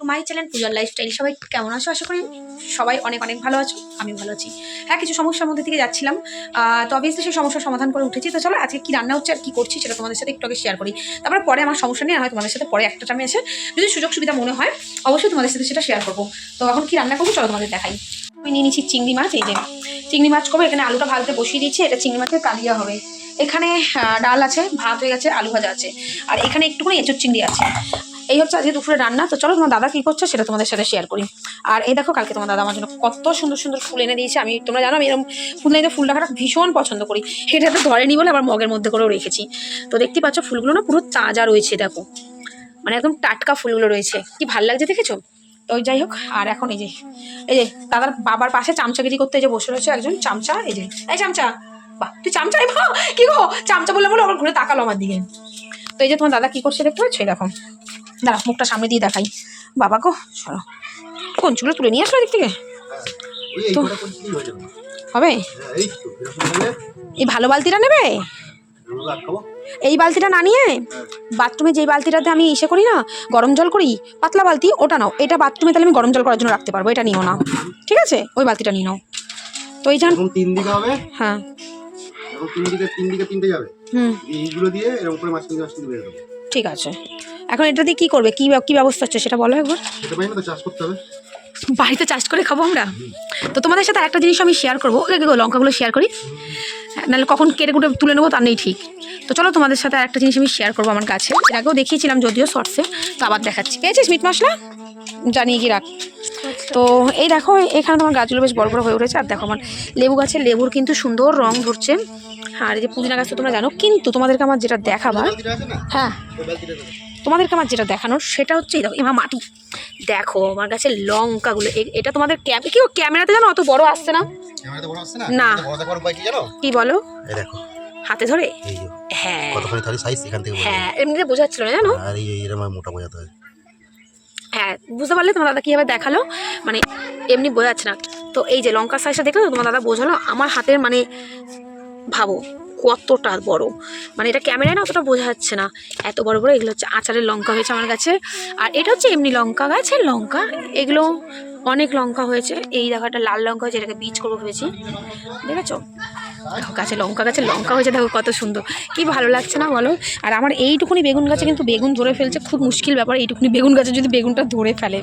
My channel পূজার lifestyle. সবাই কেমন আছো? আশা করি সবাই অনেক অনেক ভালো আছো, আমি ভালো আছি। হ্যাঁ, কিছু সমস্যার মধ্যে থেকে যাচ্ছিলাম, তো অবভিয়াসলি সেই সমস্যার সমাধান করে উঠেছি। তো চলো আজকে কি রান্না হচ্ছে আর কি করছি সেটা তোমাদের সাথে একটু আগে শেয়ার করি। তারপরে পরে আমার সমস্যা নিয়ে হয় তোমাদের সাথে পরে একটা টাইমে এসে যদি সুযোগ সুবিধা মনে হয় অবশ্যই তোমাদের সাথে সেটা শেয়ার করবো। তো এখন কি রান্না করবো চলো তোমাদের দেখাই। আমি নিয়ে নিচ্ছি চিংড়ি মাছ। এই যে চিংড়ি মাছ করবো, এখানে আলুটা ভাজতে বসিয়ে দিচ্ছি। এটা চিংড়ি মাছের কালিয়া হবে। এখানে ডাল আছে, ভাত হয়ে গেছে, আলু ভাজা আছে, আর এখানে একটুখানি এঁচোড় চিংড়ি আছে। এই হচ্ছে আজকে দুপুরে রান্না। তো চলো তোমার দাদা কী করছে সেটা তোমাদের সাথে শেয়ার করি। আর এই দেখো, কালকে তোমার দাদা আমার জন্য কত সুন্দর সুন্দর ফুল এনে দিয়েছে। আমি, তোমরা জানো আমি এরকম ফুল রাখাটা ভীষণ পছন্দ করি। এটা তো ধরেনি বলে আবার মগের মধ্যে করেও রেখেছি। তো দেখতে পাচ্ছ ফুলগুলো না পুরো তাজা রয়েছে, দেখো মানে একদম টাটকা ফুলগুলো রয়েছে, কি ভালো লাগছে দেখেছো। তো যাই হোক, আর এখন এই যে দাদার বাবার পাশে চামচাগিরি করতে এই যে বসে রয়েছে একজন চামচা। এই চামচা, বাহ তুই চামচা, কি গো চামচা বললে বলে আবার ঘুরে তাকালো আমার দিকে। তো এই যে তোমার দাদা কি করছে দেখতে পাচ্ছ, দেখো দাঁড়া মুখটা সামনে দিয়ে দেখাই। বাবা গো সরো, কঞ্চুগুলো তুলে নিয়ে আসলো দিক থেকে। তো হবে এই ভালো বালতিটা নেবে, এই বালতিটা না নিয়ে বাথরুমে যেই বালতিটাতে আমি ইসে করি না, গরম জল করি, পাতলা বালতি, ওটা নাও। এটা বাথরুমে তাহলে আমি গরম জল করার জন্য রাখতে পারবো, এটা নিও না, ঠিক আছে? ওই বালতিটা নিয়ে নাও। তো এই জান তিন দিকে হবে, হ্যাঁ তিন দিকে তিনটে যাবে, এইগুলো দিয়ে এরকম করে মাছ দিয়ে বের হবে। ঠিক আছে, এখন এটা দিয়ে কি করবে, কি কি ব্যবস্থা হচ্ছে সেটা বলো একবার। সেটা পাই না তো, চাষ করতে হবে, বাড়িতে চাষ করে খাবো আমরা। তো তোমাদের সাথে একটা জিনিস আমি শেয়ার করবো, লঙ্কাগুলো শেয়ার করি, নাহলে কখন কেটে কুটে তুলে নেবো তার নেই ঠিক। তো চলো তোমাদের সাথে একটা জিনিস আমি শেয়ার করবো আমার কাছে, এর আগেও দেখিয়েছিলাম যদিও শর্টসে, তো আবার দেখাচ্ছি। পেয়েছিস মিট মশলা, জানিয়ে কি রাখ। তো এই দেখো এখানে তোমার গাছগুলো বেশ বড় বড় হয়ে উঠেছে। আর দেখো আমার লেবু গাছের লেবুর কিন্তু সুন্দর রং ধরছে। আর এই যে পুদিনা গাছ তো তোমরা জানো, কিন্তু তোমাদেরকে আমার যেটা দেখাবার, হ্যাঁ তোমাদেরকে আমার যেটা দেখানোর সেটা হচ্ছে এই দেখো এমা মাটি, দেখো আমার গাছের লঙ্কাগুলো। এটা তোমাদের ক্যামেরাতে জানো অত বড় আসছে না, না কি বলো হাতে ধরে, হ্যাঁ হ্যাঁ এমনিতে বোঝাচ্ছিল না জানো, হ্যাঁ বুঝতে পারলে তোমার দাদা কীভাবে দেখালো, মানে এমনি বোঝাচ্ছে না। তো এই যে লঙ্কার সাইজটা দেখলো তো তোমার দাদা বোঝালো আমার হাতের, মানে ভাবো কতটা বড়, মানে এটা ক্যামেরায় না অতটা বোঝা যাচ্ছে না, এত বড় বড়। এগুলো হচ্ছে আচারের লঙ্কা হয়েছে আমার কাছে, আর এটা হচ্ছে এমনি লঙ্কা গাছের লঙ্কা। এগুলো অনেক লঙ্কা হয়েছে। এই দেখো একটা লাল লঙ্কা হয়েছে, এটাকে বীজ করবো ভেবেছি, দেখেছো গাছের লঙ্কা হয়েছে, দেখো কত সুন্দর, কি ভালো লাগছে না বলো। আর আমার এইটুকুনি বেগুন গাছে কিন্তু বেগুন ধরে ফেলছে, খুব মুশকিল ব্যাপার এইটুকুনি বেগুন গাছে যদি বেগুনটা ধরে ফেলে।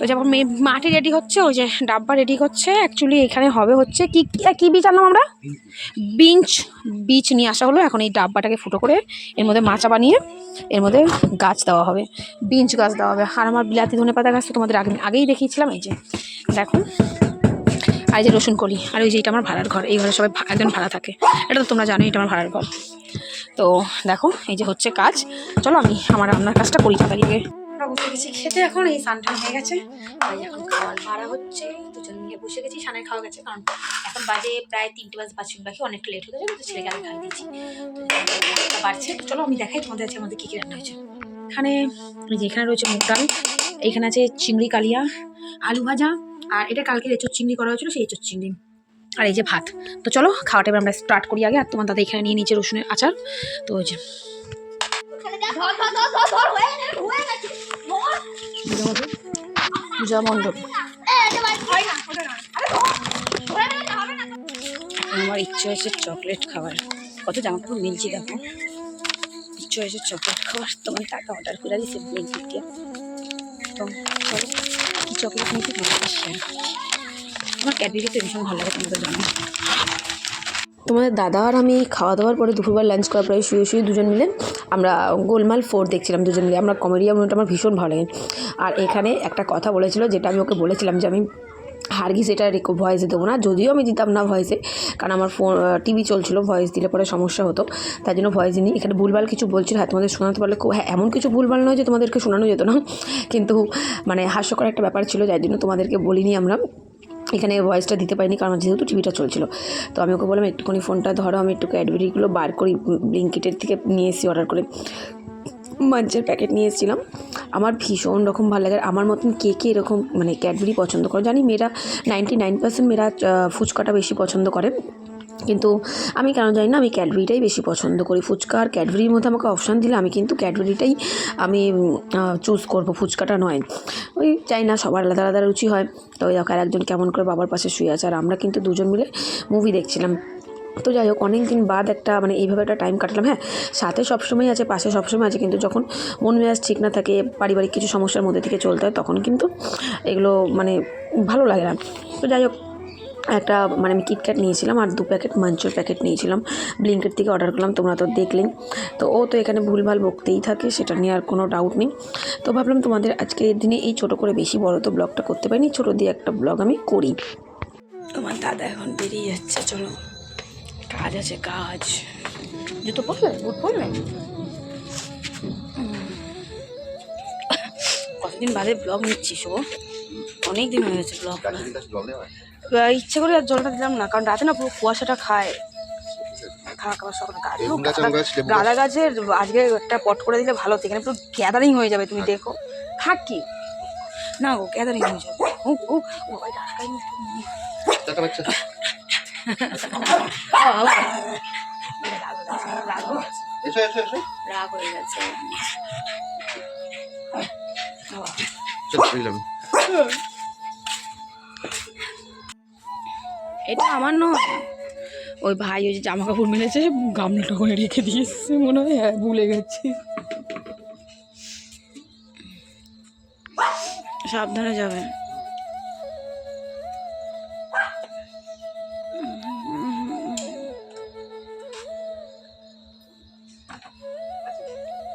তো যখন মাটি রেডি হচ্ছে, ওই যে ডাব্বা রেডি হচ্ছে, অ্যাকচুয়ালি এখানে হবে হচ্ছে কি বীজ আনলাম আমরা, বীজ নিয়ে আসা হলো। এখন এই ডাব্বাটাকে ফুটো করে এর মধ্যে মাচা বানিয়ে এর মধ্যে গাছ দেওয়া হবে, বিঞ্চ গাছ দেওয়া হবে। আর আমার বিলাতি ধনেপাতা গাছ তো তোমাদের আগেই দেখিয়েছিলাম, এই যে দেখো। আর যে রসুন কলি, আর ওই যে এটা আমার ভাড়ার ঘর, এই ঘরে সবাই একজন ভাড়া থাকে, এটা তো তোমরা জানো, এটা আমার ভাড়ার ঘর। তো দেখো এই যে হচ্ছে কাজ, চলো আমি আমার রান্নার কাজটা করি তাড়াতাড়ি। বসে গেছি খেতে, এখন এই সানটান হয়ে গেছে, এখন খাওয়ার ভাড়া হচ্ছে, দুজন মিলে বসে গেছি। সানের খাওয়া গেছে, কারণ এখন বাজে প্রায় 3টে বাজে 5 মিনিট বাকি, অনেকটা লেট হয়ে যাবে, তো ছেলেকে আমি খাইয়ে দিয়েছি। তো বাড়ছে, চলো আমি দেখাই তোমাদের আছে আমাদের কী কী রান্না হয়েছে। এখানে এখানে রয়েছে মুগ ডাল, এখানে আছে চিংড়ি কালিয়া, আলু ভাজা, আর এটা কালকের এঁচোড় চিংড়ি করা হয়েছিল, সেই এঁচোড় চিংড়ি, আর এই যে ভাত। তো চলো খাওয়াটা এবার আমরা স্টার্ট করি আগে। আর তোমার দাদা এখানে নিয়ে নিচে রসুনের আচার। তো ওই যে পূজা মণ্ডপ, আমার ইচ্ছে হয়েছে চকলেট খাবার, কত জামা কাপড় মিলছি দেখো, ইচ্ছে হয়েছে চকলেট খাবার, তোমার টাকা অর্ডার করে দিচ্ছে ব্লিঙ্কিট দিয়ে। তো চলো কি চকলেট নিতে শেয়ার করছি। আমার ক্যাডবেরি তো ভীষণ ভালো লাগে, তোমাদের জানো। তোমাদের দাদা আর আমি খাওয়া দাওয়ার পরে দুপুরবার লাঞ্চ করার পরে শুয়ে দুজন মিলে আমরা গোলমাল 4 দেখছিলাম দুজন মিলে। আমরা কমেডিয়ান, ওটা আমার ভীষণ ভালো লাগে। আর এখানে একটা কথা বলেছিল, যেটা আমি ওকে বলেছিলাম যে আমি হারগিস এটা ভয়েসে দেবো না, যদিও আমি দিতাম না ভয়েসে, কারণ আমার টিভি চলছিল, ভয়েস দিলে পরে সমস্যা হতো, তাই জন্য ভয়েস দিইনি। এখানে ভুলভাল কিছু বলছিল, হ্যাঁ তোমাদের শোনাতে পারলে খুব, হ্যাঁ এমন কিছু ভুলভাল নয় যে তোমাদেরকে শোনানো যেত না, কিন্তু মানে হাস্যকর একটা ব্যাপার ছিল, যার জন্য তোমাদেরকে বলিনি আমরা এখানে ভয়েসটা দিতে পারিনি, কারণ যেহেতু টিভিটা চলছিল। তো আমি ওকে বললাম একটুখানি ফোনটা ধরো, আমি একটু ক্যাডবেরিগুলো বার করি, ব্লিঙ্কিটের থেকে নিয়ে এসেছি অর্ডার করে, মাঞ্চের প্যাকেট নিয়ে এসেছিলাম। আমার ভীষণ রকম ভালো লাগে। আমার মতন কে কে এরকম মানে ক্যাডবেরি পছন্দ করে, জানি মেয়েরা 99% মেয়েরা ফুচকাটা বেশি পছন্দ করে, কিন্তু আমি কেন জানি না, আমি ক্যাডবেরিটাই বেশি পছন্দ করি। ফুচকা আর ক্যাডবেরির মধ্যে আমাকে অপশান দিলে আমি কিন্তু ক্যাডবেরিটাই আমি চুজ করবো, ফুচকাটা নয়। ওই চাই না, সবার আলাদা আলাদা রুচি হয়। তো ওই দেখো আরেকজন কেমন করে বাবার পাশে শুয়ে আছে, আর আমরা কিন্তু দুজন মিলে মুভি দেখছিলাম। তো যাই হোক, অনেক দিন বাদ একটা মানে এইভাবে একটা টাইম কাটালাম। হ্যাঁ, সাথে সবসময় আছে, পাশে সবসময় আছে, কিন্তু যখন মন মেজাজ ঠিক না থাকে, পারিবারিক কিছু সমস্যার মধ্যে থেকে চলতে হয়, তখন কিন্তু এগুলো মানে ভালো লাগে না। তো যাই হোক, একটা মানে আমি কিটক্যাট নিয়েছিলাম আর 2 প্যাকেট মাঞ্চোর প্যাকেট নিয়েছিলাম, ব্লিঙ্কেট থেকে অর্ডার করলাম, তোমরা তো দেখলেই। তো ও তো এখানে ভুলভাল বকতেই থাকে, সেটা নিয়ে আর কোনো ডাউট নেই। তো ভাবলাম তোমাদের আজকের দিনে এই ছোটো করে, বেশি বড় তো ব্লগটা করতে পারিনি, ছোটো দিয়ে একটা ব্লগ আমি করি। তোমার দাদা এখন বেরিয়ে যাচ্ছে, চলো কাজ আছে, কাজ। জুতো পরবে, বুট পরবে? কতদিন বাদে ব্লগ নিচ্ছিস ও? অনেক দিন হয়ে গেছে ব্লগ। ইচ্ছে করে আর জলটা দিলাম না, কারণ রাতে না পুরো কুয়াশাটা খায়। গাঁদা গাছের আজকে একটা পট করে দিলে ভালো হতো, এখানে পুরো গ্যাদারিং হয়ে যাবে, তুমি দেখো। থাক কি না গো, গ্যাদারিং হয়ে যাবে। ও ও ও ভাই রাস্তায় রাগ হয়ে গেছে। এটা আমার নয়, ওই ভাই ওই যে জামা কাপড় মিলেছে, গামলাটা করে রেখে দিয়ে এসছে মনে হয়, হ্যাঁ ভুলে গেছি। সাবধানে যাবে।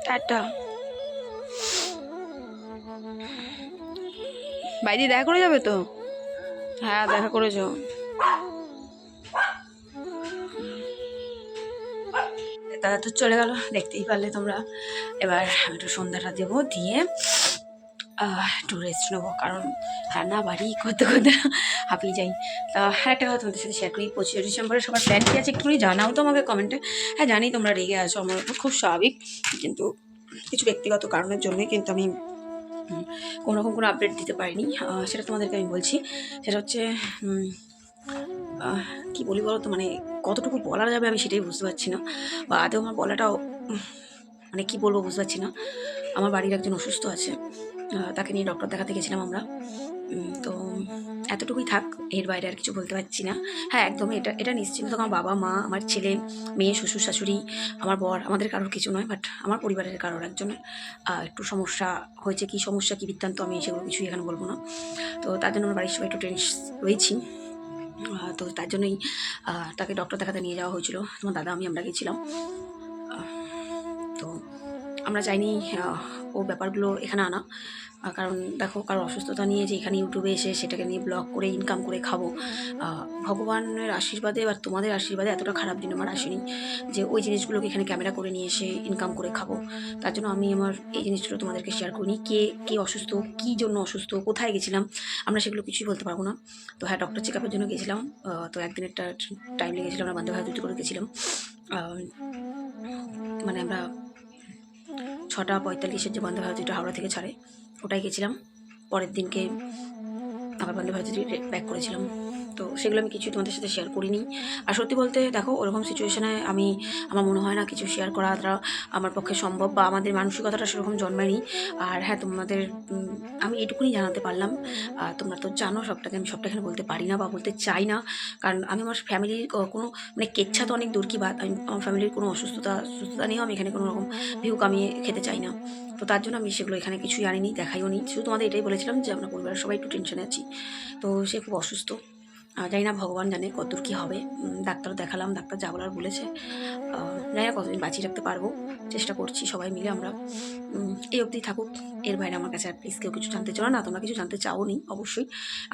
টাটা। বাইরে দেখা করে যাবে তো? হ্যাঁ দেখা করেছো। দাদা তো চলে গেল, দেখতেই পারলে তোমরা। এবার একটু সন্ধ্যাটা দেবো, দিয়ে একটু রেস্ট নেবো, কারণ রান্না বাড়ি করতে করতে হাঁপিয়ে যাই। তা একটা কথা তোমাদের সাথে শেয়ার করি, 25 ডিসেম্বরে সবার প্ল্যান কী আছে একটুখানি জানাও তো আমাকে কমেন্টে। হ্যাঁ জানি তোমরা রেগে আছো আমার উপর, খুব স্বাভাবিক, কিন্তু কিছু ব্যক্তিগত কারণের জন্যই কিন্তু আমি কোনোরকম কোনো আপডেট দিতে পারিনি। সেটা তোমাদেরকে আমি বলছি, সেটা হচ্ছে কী বলি বলো তো, মানে কতটুকু বলা যাবে আমি সেটাই বুঝতে পারছি না, বা আদৌ আমার বলাটাও মানে কী বলবো বুঝতে পারছি না। আমার বাড়ির একজন অসুস্থ আছে, তাকে নিয়ে ডক্টর দেখাতে গেছিলাম আমরা। তো এতটুকুই থাক, এর বাইরে আর কিছু বলতে পারছি না। হ্যাঁ একদমই, এটা এটা নিশ্চিন্ত, আমার বাবা মা, আমার ছেলে মেয়ে, শ্বশুর শাশুড়ি, আমার বর, আমাদের কারোর কিছু নয়, বাট আমার পরিবারের কারোর একজনের একটু সমস্যা হয়েছে। কী সমস্যা, কী বৃত্তান্ত, আমি সেগুলো কিছুই এখানে বলবো না। তো তার জন্য আমার বাড়ির সবাই একটু টেনশন রয়েছি। তো তার জন্যই তাকে ডক্টর দেখাতে নিয়ে যাওয়া হয়েছিল, তোমার দাদা আমি আমরা গেছিলাম। তো আমরা চাইনি ও ব্যাপারগুলো এখানে আনা, কারণ দেখো কারো অসুস্থতা নিয়ে যে এখানে ইউটিউবে এসে সেটাকে নিয়ে ব্লগ করে ইনকাম করে খাবো, ভগবানের আশীর্বাদে বা তোমাদের আশীর্বাদে এতটা খারাপ দিন আমার আসেনি যে ওই জিনিসগুলোকে এখানে ক্যামেরা করে নিয়ে এসে ইনকাম করে খাবো। তার জন্য আমি আমার এই জিনিসগুলো তোমাদেরকে শেয়ার করিনি, কে অসুস্থ, কী জন্য অসুস্থ, কোথায় গেছিলাম, আমরা সেগুলো কিছুই বলতে পারবো না। তো হ্যাঁ ডক্টর চেক আপের জন্য গেছিলাম, তো একদিন একটা টাইম লেগেছিলাম, আমরা বান্ধব দুটো করে গেছিলাম। মানে আমরা 6:45 যে বন্দে ভারতীটা হাওড়া থেকে ছাড়ে, ওটাই গেছিলাম। পরের দিনকে আবার বন্দে ভারতী ব্যাক করেছিলাম। তো সেগুলো আমি কিছু তোমাদের সাথে শেয়ার করিনি। আর সত্যি বলতে দেখো ওরকম সিচুয়েশানে আমার মনে হয় না কিছু শেয়ার করাটা আমার পক্ষে সম্ভব, বা আমাদের মানসিকতাটা সেরকম জন্মায়নি। আর হ্যাঁ তোমাদের আমি এটুকুনি জানাতে পারলাম, তোমরা তো জানো সবটাকে, আমি সবটা এখানে বলতে পারি না বা বলতে চাই না, কারণ আমি আমার ফ্যামিলির কোনো মানে কেচ্ছা তো অনেক দূর কি বাদ, আমি আমার ফ্যামিলির কোনো সুস্থতা নিয়েও আমি এখানে কোনো রকম ভিউ কামিয়ে খেতে চাই না। তো তার জন্য আমি সেগুলো এখানে কিছুই আনিনি, দেখাইও নি। শুধু তোমাদের এটাই বলেছিলাম যে আমরা পরিবারের সবাই একটু টেনশনে আছি। তো সে খুব অসুস্থ, জানি না ভগবান জানে কতদূর কী হবে। ডাক্তারও দেখালাম, ডাক্তার যা বলার বলেছে, জানি না কতদিন বাঁচিয়ে রাখতে পারবো, চেষ্টা করছি সবাই মিলে আমরা। এই অবধি থাকুক, এর বাইরে আমার কাছে আর প্লিজ কেউ কিছু জানতে চাও না, তোমরা কিছু জানতে চাও নি অবশ্যই।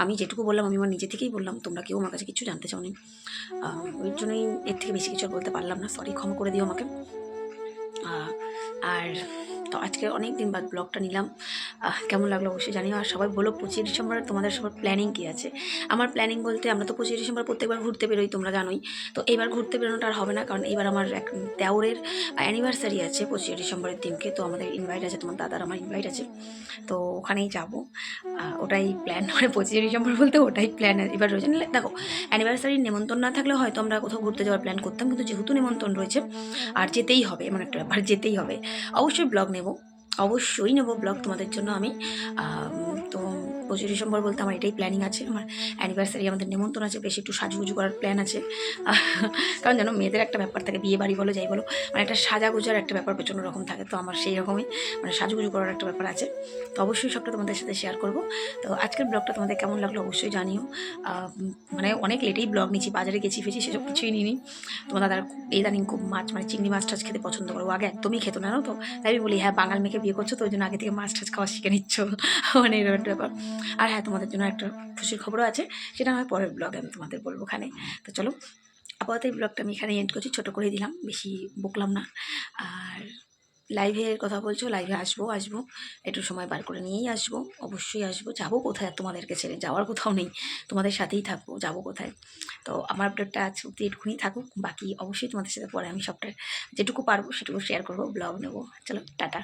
আমি যেটুকু বললাম আমি আমার নিজে থেকেই বললাম, তোমরা কেউ আমার কাছে কিছু জানতে চাও নি। ওই জন্যই এর থেকে বেশি কিছু আর বলতে পারলাম না, সরি, ক্ষমা করে দিও আমাকে। আর তো আজকে অনেক দিন বাদ ব্লগটা নিলাম। কেমন লাগলো অবশ্যই জানিও। আর সবাই বলো 25 ডিসেম্বরে তোমাদের সবার প্ল্যানিং কী আছে। আমার প্ল্যানিং বলতে আমরা তো 25 ডিসেম্বর প্রত্যেকবার ঘুরতে বেরোই, তোমরা জানোই। তো এবার ঘুরতে বেরোনোটা আর হবে না, কারণ এবার আমার এক দেওরের অ্যানিভার্সারি আছে 25 ডিসেম্বরের দিনকে। তো আমাদের ইনভাইট আছে, তোমার দাদার আমার ইনভাইট আছে, তো ওখানেই যাবো। ওটাই প্ল্যান, মানে 25 ডিসেম্বর বলতে ওটাই প্ল্যান এবার রয়েছে। দেখো, অ্যানিভার্সারির নেমন্তন্ন না থাকলে হয়তো আমরা কোথাও ঘুরতে যাওয়ার প্ল্যান করতাম, কিন্তু যেহেতু নেমন্তন্ন রয়েছে আর যেতেই হবে, এমন একটা ব্যাপার, যেতেই হবে। অবশ্যই ব্লগ নেব, অবশ্যই নেব ব্লগ তোমাদের জন্য আমি। তো 25 ডিসেম্বর বলতে আমার এটাই প্ল্যানিং আছে। আমার অ্যানিভার্সারি, আমাদের নেমন্তন্ন আছে, বেশি একটু সাজুগুজু করার প্ল্যান আছে। কারণ জানো মেয়েদের একটা ব্যাপার থাকে, বিয়ে বাড়ি বলো যাই বলো, মানে একটা সাজাগুজার একটা ব্যাপার প্রচণ্ড রকম থাকে। তো আমার সেই রকমই মানে সাজুগুজু করার একটা ব্যাপার আছে। তো অবশ্যই সবটা তোমাদের সাথে শেয়ার করব। তো আজকের ব্লগটা তোমাদের কেমন লাগলো অবশ্যই জানিও। মানে অনেক লেটেই ব্লগ নিচ্ছি, বাজারে গেছি ফেছি সেসব কিছুই নিইনি। তোমার দাদার ইদানিং খুব মাছ, মানে চিংড়ি মাছ টাছ খেতে পছন্দ করো, আগে একদমই খেতো না, তো তাই আমি বলি হ্যাঁ বাঙাল মেয়েকে বিয়ে করছো তো ওই জন্য আগে থেকে মাছ টাছ খাওয়া শিখে নিচ্ছ, মানে এরকম একটা ব্যাপার। আর হ্যাঁ, তোমাদের জন্য একটা খুশির খবরও আছে, সেটা হয় পরের ব্লগে আমি তোমাদের বলবো ওখানে। তো চলো, আপাতত এই ব্লগটা আমি এখানে এন্ড করছি, ছোটো করে দিলাম, বেশি বকলাম না। আর লাইভের কথা বলছো, লাইভে আসবো, একটু সময় বার করে নিয়েই আসবো, অবশ্যই আসবো। যাবো কোথায় আর তোমাদেরকে ছেড়ে, যাওয়ার কোথাও নেই, তোমাদের সাথেই থাকবো, যাবো কোথায়। তো আমার আপডেটটা আজ অব্দি এটুকুনি থাকুক, বাকি অবশ্যই তোমাদের সাথে পরে আমি সবটা যেটুকু পারবো সেটুকু শেয়ার করবো, ব্লগ নেবো। চলো টাটা।